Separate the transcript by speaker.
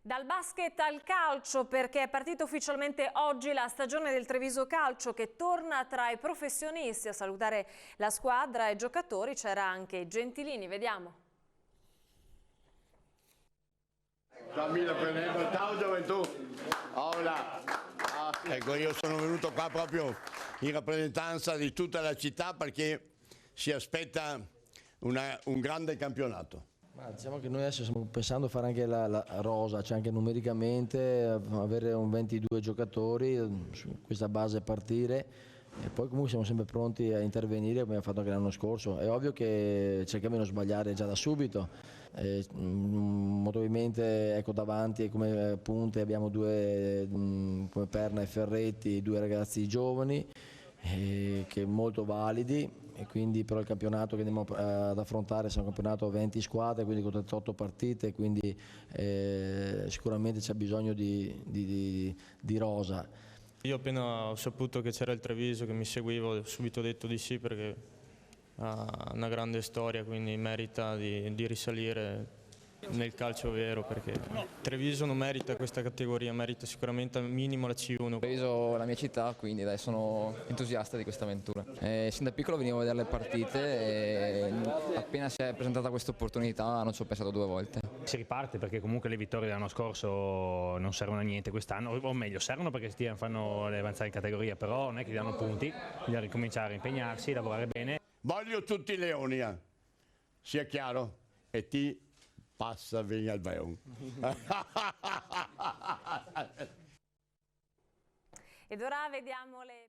Speaker 1: Dal basket al calcio, perché è partita ufficialmente oggi la stagione del Treviso Calcio, che torna tra i professionisti. A salutare la squadra e i giocatori c'era anche Gentilini, vediamo.
Speaker 2: Ecco, io sono venuto qua proprio in rappresentanza di tutta la città perché si aspetta un grande campionato.
Speaker 3: Ma diciamo che noi adesso stiamo pensando a fare anche la rosa, cioè anche numericamente avere un 22 giocatori, su questa base partire e poi comunque siamo sempre pronti a intervenire come abbiamo fatto anche l'anno scorso. È ovvio che cerchiamo di non sbagliare già da subito, motorimente ecco, davanti come punte abbiamo due come Perna e Ferretti, due ragazzi giovani che molto validi, e quindi però il campionato che andiamo ad affrontare sarà un campionato a 20 squadre, quindi con 38 partite, quindi sicuramente c'è bisogno di rosa.
Speaker 4: Io appena ho saputo che c'era il Treviso che mi seguivo ho subito detto di sì, perché ha una grande storia, quindi merita di risalire nel calcio vero, perché Treviso non merita questa categoria, merita sicuramente al minimo la C1.
Speaker 5: Treviso è la mia città, quindi dai, sono entusiasta di questa avventura. Sin da piccolo venivo a vedere le partite e appena si è presentata questa opportunità non ci ho pensato due volte.
Speaker 6: Si riparte perché comunque le vittorie dell'anno scorso non servono a niente quest'anno, o meglio servono perché fanno le avanzare in categoria, però non è che gli danno punti, bisogna ricominciare a impegnarsi, lavorare bene.
Speaker 2: Voglio tutti i leoni, sia chiaro, e ti passa via il beon.
Speaker 1: Ed ora vediamo le...